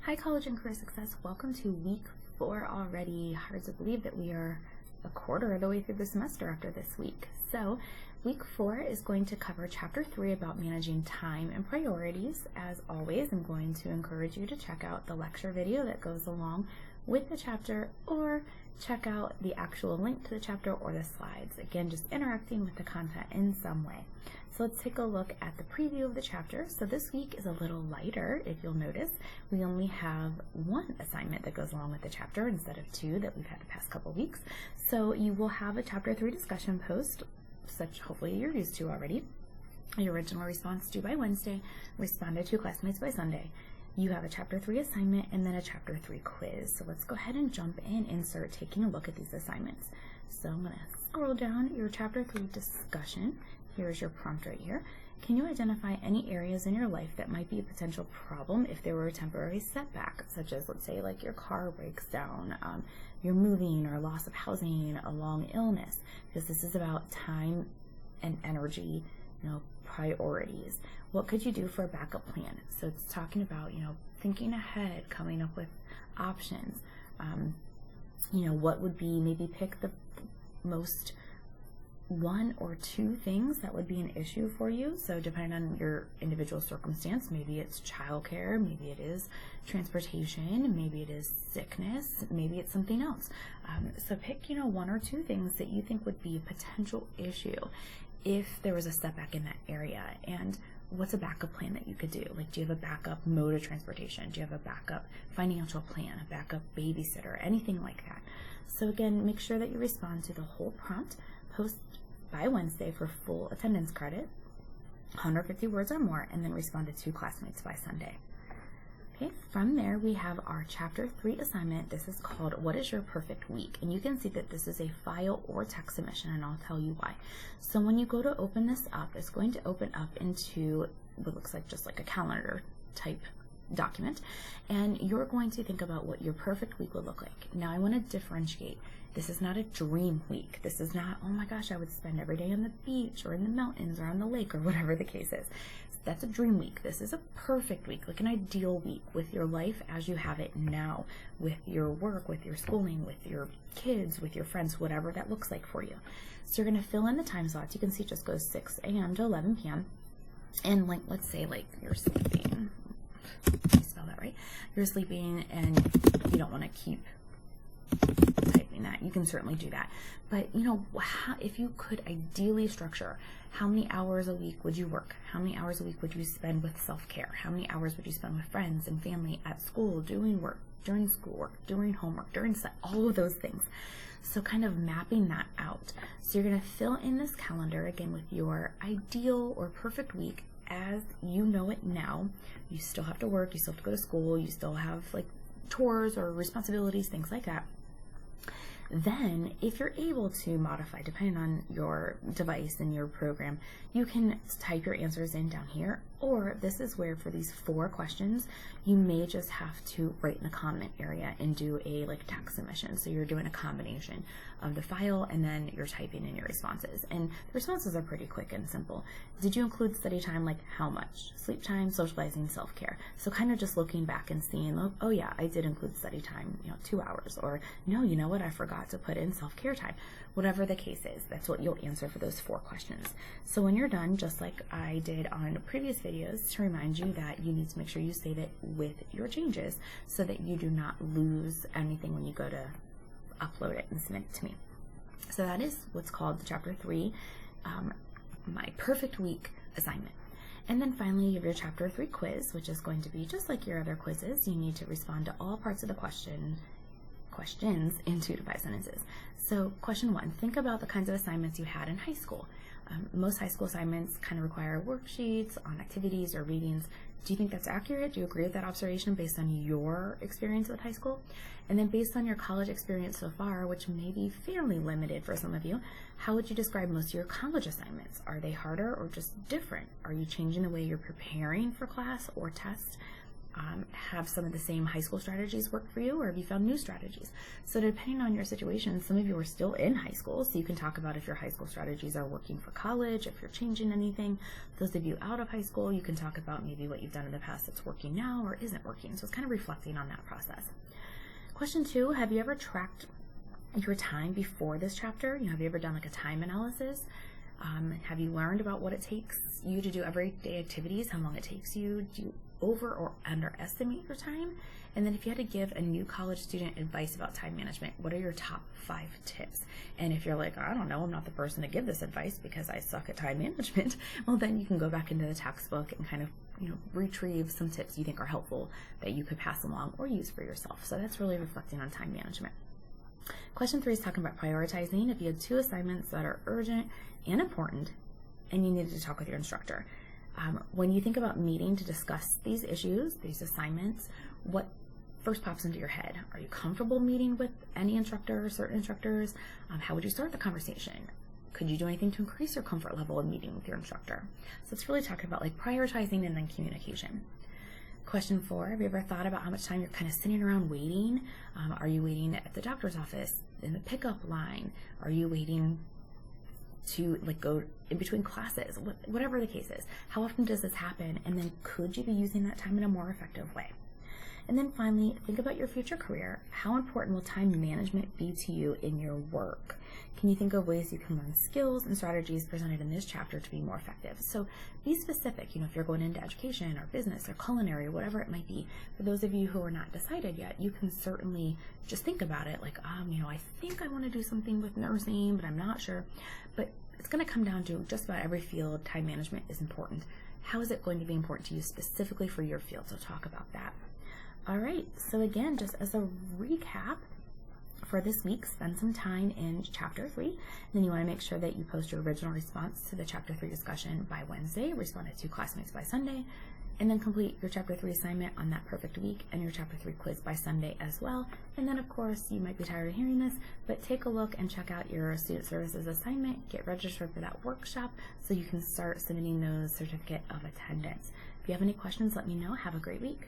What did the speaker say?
Hi, College and Career Success. Welcome to week 4 already. Hard to believe that we are a quarter of the way through the semester after this week. So, week 4 is going to cover chapter 3 about managing time and priorities. As always, I'm going to encourage you to check out the lecture video that goes along with the chapter, or check out the actual link to the chapter or the slides. Again, just interacting with the content in some way. So let's take a look at the preview of the chapter. So this week is a little lighter, if you'll notice. We only have one assignment that goes along with the chapter instead of 2 that we've had the past couple weeks. So you will have a chapter 3 discussion post, such hopefully you're used to already. Your original response due by Wednesday, responded to classmates by Sunday. You have a chapter 3 assignment and then a chapter 3 quiz. So let's go ahead and jump in and start taking a look at these assignments. So I'm going to scroll down your chapter 3 discussion. Here's your prompt right here. Can you identify any areas in your life that might be a potential problem if there were a temporary setback, such as, let's say, like your car breaks down, you're moving, or loss of housing, a long illness, because this is about time and energy, priorities. What could you do for a backup plan? So it's talking about, thinking ahead, coming up with options. What would be, maybe pick the most 1 or 2 things that would be an issue for you. So depending on your individual circumstance, maybe it's childcare, maybe it is transportation, maybe it is sickness, maybe it's something else. So pick, 1 or 2 things that you think would be a potential issue if there was a setback in that area. And what's a backup plan that you could do? Like, do you have a backup mode of transportation? Do you have a backup financial plan, a backup babysitter, anything like that? So again, make sure that you respond to the whole prompt. Post by Wednesday for full attendance credit, 150 words or more, and then respond to 2 classmates by Sunday. Okay, from there we have our chapter 3 assignment. This is called What is Your Perfect Week? And you can see that this is a file or text submission, and I'll tell you why. So when you go to open this up, it's going to open up into what looks like just like a calendar type document, and you're going to think about what your perfect week would look like. Now I want to differentiate. This is not a dream week. This is not, oh my gosh, I would spend every day on the beach or in the mountains or on the lake or whatever the case is. That's a dream week. This is a perfect week, like an ideal week with your life as you have it now, with your work, with your schooling, with your kids, with your friends, whatever that looks like for you. So you're going to fill in the time slots. You can see it just goes 6 a.m. to 11 p.m. And like, let's say like you're sleeping. I spell that right. You're sleeping and you don't want to keep typing that. You can certainly do that. But if you could ideally structure, how many hours a week would you work? How many hours a week would you spend with self-care? How many hours would you spend with friends and family at school, doing work, during schoolwork, during homework, during all of those things? So kind of mapping that out. So you're going to fill in this calendar again with your ideal or perfect week as you know it now. You still have to work, you still have to go to school, you still have like chores or responsibilities, things like that. Then, if you're able to modify, depending on your device and your program, you can type your answers in down here, or this is where for these 4 questions, you may just have to write in the comment area and do a text submission. So you're doing a combination of the file and then you're typing in your responses. And the responses are pretty quick and simple. Did you include study time? Like how much? Sleep time, socializing, self-care. So kind of just looking back and seeing, oh yeah, I did include study time, 2 hours. Or no, you know what, I forgot to put in self-care time. Whatever the case is, that's what you'll answer for those 4 questions. So when you're done, just like I did on previous videos, to remind you that you need to make sure you save it with your changes so that you do not lose anything when you go to upload it and submit it to me. So that is what's called the chapter 3, my perfect week assignment. And then finally, you have your chapter 3 quiz, which is going to be just like your other quizzes. You need to respond to all parts of the questions in 2 to 5 sentences. So question 1, think about the kinds of assignments you had in high school. Most high school assignments kind of require worksheets on activities or readings. Do you think that's accurate? Do you agree with that observation based on your experience with high school? And then based on your college experience so far, which may be fairly limited for some of you, how would you describe most of your college assignments? Are they harder or just different? Are you changing the way you're preparing for class or tests? have some of the same high school strategies work for you, or have you found new strategies? So depending on your situation, some of you are still in high school, so you can talk about if your high school strategies are working for college, if you're changing anything. Those of you out of high school, you can talk about maybe what you've done in the past that's working now or isn't working. So it's kind of reflecting on that process. Question 2, have you ever tracked your time before this chapter? Have you ever done like a time analysis? Have you learned about what it takes you to do everyday activities, how long it takes you? Do you over or underestimate your time? And then if you had to give a new college student advice about time management, what are your top 5 tips? And if you're like, I don't know, I'm not the person to give this advice because I suck at time management, well, then you can go back into the textbook and kind of retrieve some tips you think are helpful that you could pass along or use for yourself. So that's really reflecting on time management. Question 3 is talking about prioritizing. If you had 2 assignments that are urgent and important and you needed to talk with your instructor, when you think about meeting to discuss these issues, these assignments, what first pops into your head? Are you comfortable meeting with any instructor or certain instructors? How would you start the conversation? Could you do anything to increase your comfort level in meeting with your instructor? So it's really talking about like prioritizing and then communication. Question 4, have you ever thought about how much time you're kind of sitting around waiting? Are you waiting at the doctor's office, in the pickup line? Are you waiting to like go in between classes? Whatever the case is, how often does this happen? And then could you be using that time in a more effective way? And then finally, think about your future career. How important will time management be to you in your work? Can you think of ways you can learn skills and strategies presented in this chapter to be more effective? So be specific, if you're going into education or business or culinary or whatever it might be. For those of you who are not decided yet, you can certainly just think about it like, I think I want to do something with nursing, but I'm not sure. But it's going to come down to just about every field, time management is important. How is it going to be important to you specifically for your field? So talk about that. All right, so again, just as a recap for this week, spend some time in Chapter 3. And then you want to make sure that you post your original response to the Chapter 3 discussion by Wednesday, respond to 2 classmates by Sunday, and then complete your Chapter 3 assignment on that perfect week and your Chapter 3 quiz by Sunday as well. And then, of course, you might be tired of hearing this, but take a look and check out your Student Services assignment, get registered for that workshop so you can start submitting those certificate of attendance. If you have any questions, let me know. Have a great week.